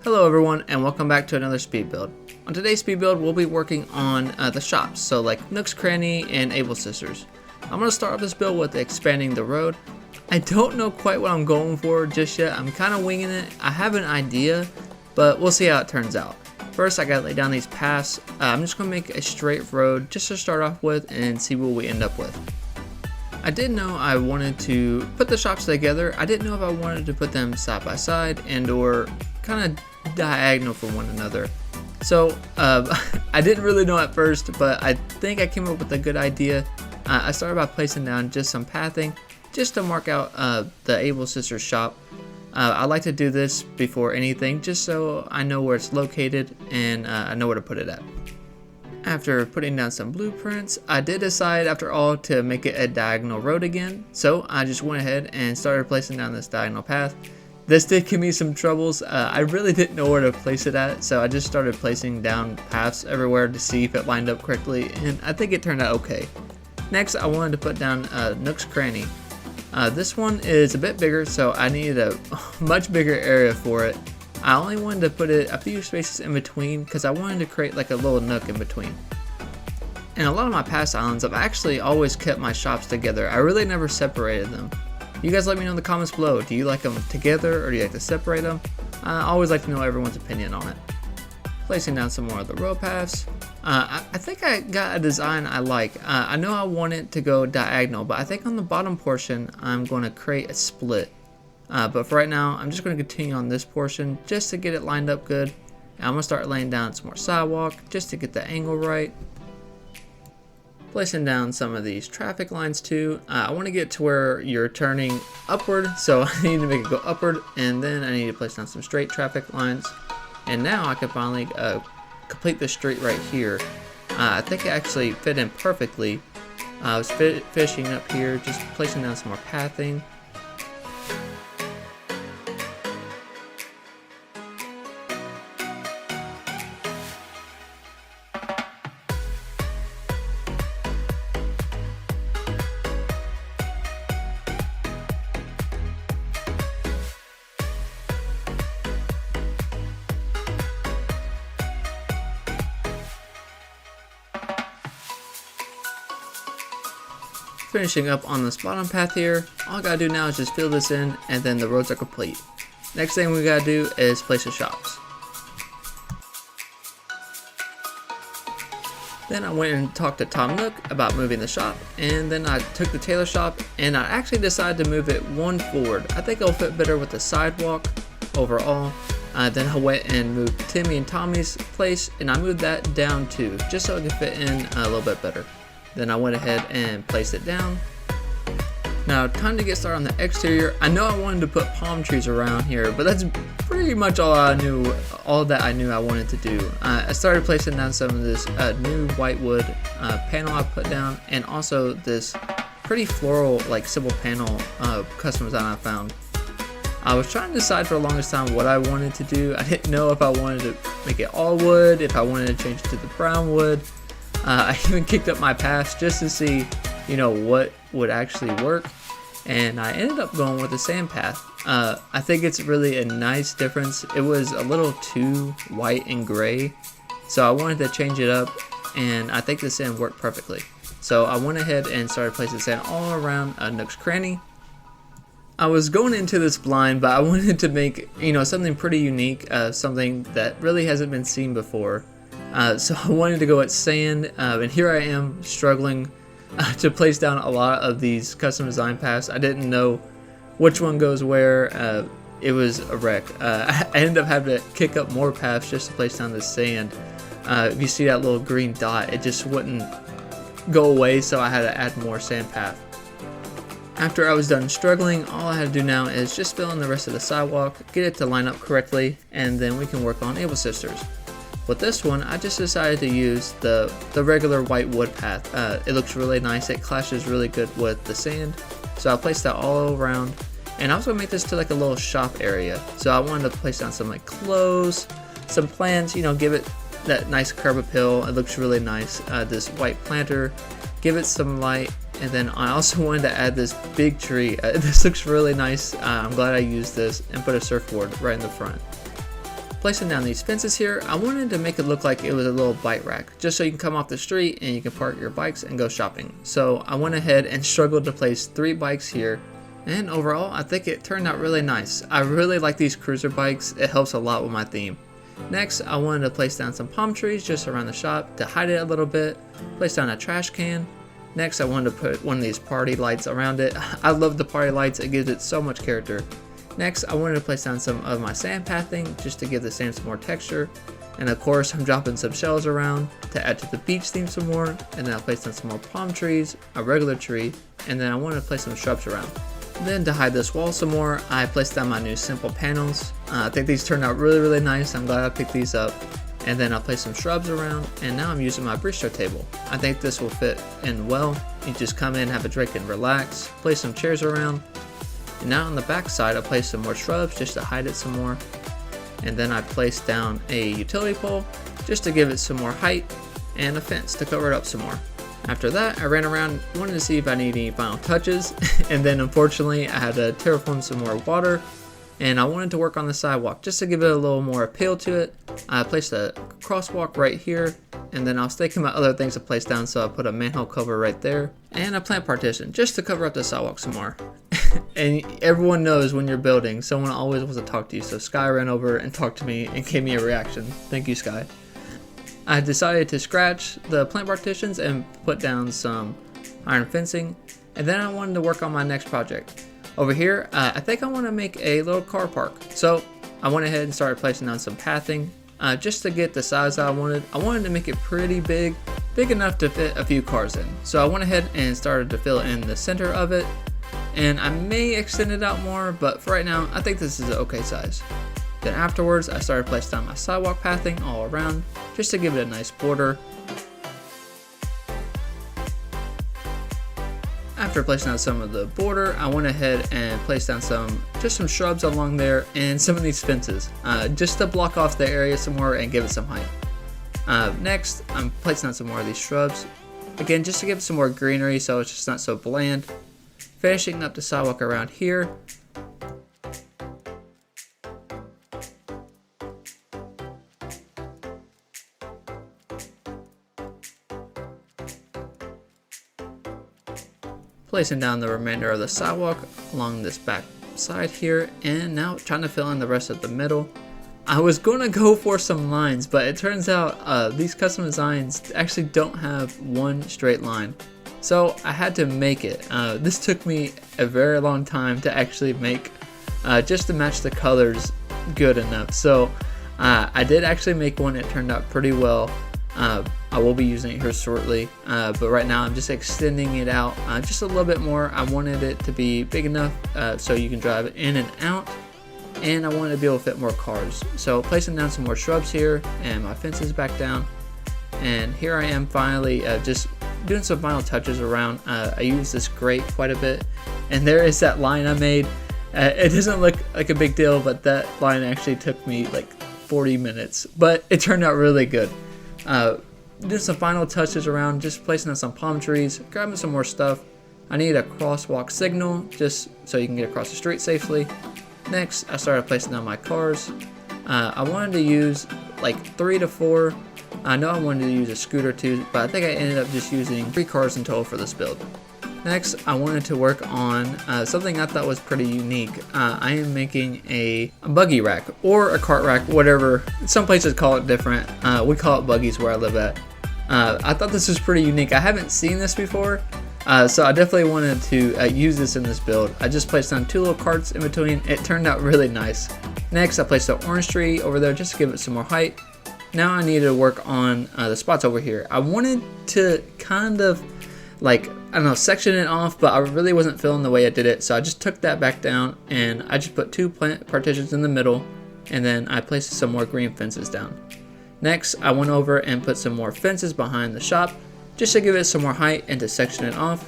Hello everyone, and welcome back to another speed build. On today's speed build, we'll be working on the shops, so like Nook's Cranny and Able Sisters. I'm going to start off this build with expanding the road. I don't know quite what I'm going for just yet. I'm kind of winging it. I have an idea, but we'll see how it turns out. First, I got to lay down these paths. I'm just going to make a straight road just to start off with and see what we end up with. I did know I wanted to put the shops together. I didn't know if I wanted to put them side by side and or kind of diagonal from one another. So I didn't really know at first, but I think I came up with a good idea. I started by placing down just some pathing just to mark out the Able Sisters shop. I like to do this before anything just so I know where it's located and I know where to put it at. After putting down some blueprints, I did decide after all to make it a diagonal road again, so I just went ahead and started placing down this diagonal path. This did give me some troubles. I really didn't know where to place it at, so I just started placing down paths everywhere to see if it lined up correctly, and I think it turned out okay. Next, I wanted to put down Nook's Cranny. This one is a bit bigger, so I needed a much bigger area for it. I only wanted to put it a few spaces in between because I wanted to create like a little nook in between. In a lot of my past islands, I've actually always kept my shops together. I really never separated them. You guys let me know in the comments below. Do you like them together or do you like to separate them? I always like to know everyone's opinion on it. Placing down some more of the road paths. I think I got a design I like. I know I want it to go diagonal, but I think on the bottom portion I'm going to create a split. But for right now, I'm just going to continue on this portion just to get it lined up good. And I'm going to start laying down some more sidewalk just to get the angle right. Placing down some of these traffic lines too. I want to get to where you're turning upward, so I need to make it go upward, and then I need to place down some straight traffic lines. And now I can finally complete the street right here. I think it actually fit in perfectly. I was finishing up here, just placing down some more pathing. Finishing up on this bottom path here, all I gotta do now is just fill this in and then the roads are complete. Next thing we gotta do is place the shops. Then I went and talked to Tom Nook about moving the shop, and then I took the tailor shop and I actually decided to move it one forward. I think it'll fit better with the sidewalk overall. Then I went and moved Timmy and Tommy's place and I moved that down too, just so it can fit in a little bit better. Then I went ahead and placed it down. Now, time to get started on the exterior. I know I wanted to put palm trees around here, but that's pretty much all that I knew I wanted to do. I started placing down some of this new white wood panel I put down, and also this pretty floral, like simple panel custom design I found. I was trying to decide for the longest time what I wanted to do. I didn't know if I wanted to make it all wood, if I wanted to change it to the brown wood. I even kicked up my paths just to see, what would actually work, and I ended up going with the sand path. I think it's really a nice difference. It was a little too white and gray, so I wanted to change it up, and I think the sand worked perfectly. So I went ahead and started placing sand all around Nook's Cranny. I was going into this blind, but I wanted to make, something pretty unique, something that really hasn't been seen before. So I wanted to go at sand, and here I am struggling to place down a lot of these custom design paths. I didn't know which one goes where. It was a wreck. I ended up having to kick up more paths just to place down this sand. If you see that little green dot, it just wouldn't go away, so I had to add more sand path. After I was done struggling, all I had to do now is just fill in the rest of the sidewalk, get it to line up correctly, and then we can work on Able Sisters. With this one, I just decided to use the regular white wood path. It looks really nice. It clashes really good with the sand. So I placed that all around. And I was going to make this to like a little shop area. So I wanted to place down some like clothes, some plants, give it that nice curb appeal. It looks really nice. This white planter, give it some light. And then I also wanted to add this big tree. This looks really nice. I'm glad I used this and put a surfboard right in the front. placing down these fences here, I wanted to make it look like it was a little bike rack, just so you can come off the street and you can park your bikes and go shopping. So I went ahead and struggled to place 3 bikes here, and overall I think it turned out really nice. I really like these cruiser bikes, it helps a lot with my theme. Next, I wanted to place down some palm trees just around the shop to hide it a little bit, place down a trash can. Next, I wanted to put one of these party lights around it. I love the party lights, it gives it so much character. Next, I wanted to place down some of my sand pathing just to give the sand some more texture. And of course, I'm dropping some shells around to add to the beach theme some more. And then I'll place down some more palm trees, a regular tree, and then I wanted to place some shrubs around. Then to hide this wall some more, I placed down my new simple panels. I think these turned out really nice. I'm glad I picked these up. And then I'll place some shrubs around, and now I'm using my bistro table. I think this will fit in well. You just come in, have a drink, and relax. Place some chairs around. And now on the back side, I placed some more shrubs just to hide it some more. And then I placed down a utility pole just to give it some more height, and a fence to cover it up some more. After that, I ran around, wanted to see if I need any final touches, and then unfortunately I had to terraform some more water, and I wanted to work on the sidewalk just to give it a little more appeal to it. I placed a crosswalk right here, and then I was thinking about other things to place down, so I put a manhole cover right there, and a plant partition just to cover up the sidewalk some more. And everyone knows when you're building, someone always wants to talk to you, so Sky ran over and talked to me and gave me a reaction. Thank you, Sky. I decided to scratch the plant partitions and put down some iron fencing, and then I wanted to work on my next project. Over here, I think I want to make a little car park, so I went ahead and started placing down some pathing just to get the size I wanted. I wanted to make it pretty big enough to fit a few cars in. So I went ahead and started to fill in the center of it, and I may extend it out more, but for right now, I think this is an okay size. Then afterwards, I started placing down my sidewalk pathing all around, just to give it a nice border. After placing down some of the border, I went ahead and placed down some shrubs along there and some of these fences, just to block off the area some more and give it some height. Next, I'm placing down some more of these shrubs, again just to give it some more greenery so it's just not so bland. Finishing up the sidewalk around here. Placing down the remainder of the sidewalk along this back side here, and now trying to fill in the rest of the middle. I was going to go for some lines, but it turns out these custom designs actually don't have one straight line. So I had to make it. This took me a very long time to actually make, just to match the colors good enough. So I did actually make one. It turned out pretty well. I will be using it here shortly, but right now I'm just extending it out just a little bit more. I wanted it to be big enough so you can drive it in and out, and I wanted to be able to fit more cars. So placing down some more shrubs here, and my fences back down, and here I am finally just doing some final touches around. I use this grate quite a bit, and there is that line I made. It doesn't look like a big deal, but that line actually took me like 40 minutes, but it turned out really good. Doing some final touches around, just placing down some palm trees, grabbing some more stuff. I need a crosswalk signal just so you can get across the street safely. Next, I started placing down my cars. I wanted to use like 3 to 4. I know I wanted to use a scooter too, but I think I ended up just using 3 cars in total for this build. Next, I wanted to work on something I thought was pretty unique. I am making a buggy rack or a cart rack, whatever. Some places call it different. We call it buggies where I live at. I thought this was pretty unique. I haven't seen this before, so I definitely wanted to use this in this build. I just placed down 2 little carts in between. It turned out really nice. Next, I placed an orange tree over there just to give it some more height. Now I need to work on the spots over here. I wanted to kind of like, I don't know, section it off, but I really wasn't feeling the way I did it, so I just took that back down and I just put 2 plant partitions in the middle, and then I placed some more green fences down. Next, I went over and put some more fences behind the shop just to give it some more height and to section it off.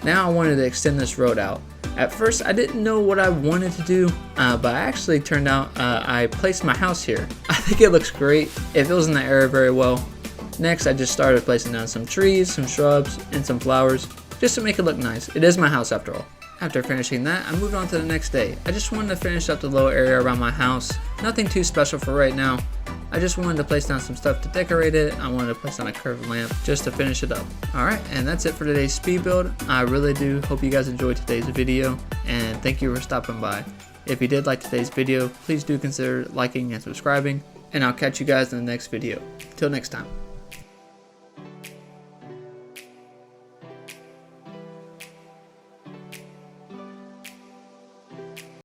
Now I wanted to extend this road out. At first I didn't know what I wanted to do, but I actually turned out I placed my house here. I think it looks great. It fills in the area very well. Next, I just started placing down some trees, some shrubs, and some flowers just to make it look nice. It is my house after all. After finishing that, I moved on to the next day. I just wanted to finish up the little area around my house. Nothing too special for right now. I just wanted to place down some stuff to decorate it. I wanted to place down a curved lamp just to finish it up. Alright, and that's it for today's speed build. I really do hope you guys enjoyed today's video, and thank you for stopping by. If you did like today's video, please do consider liking and subscribing, and I'll catch you guys in the next video. Till next time.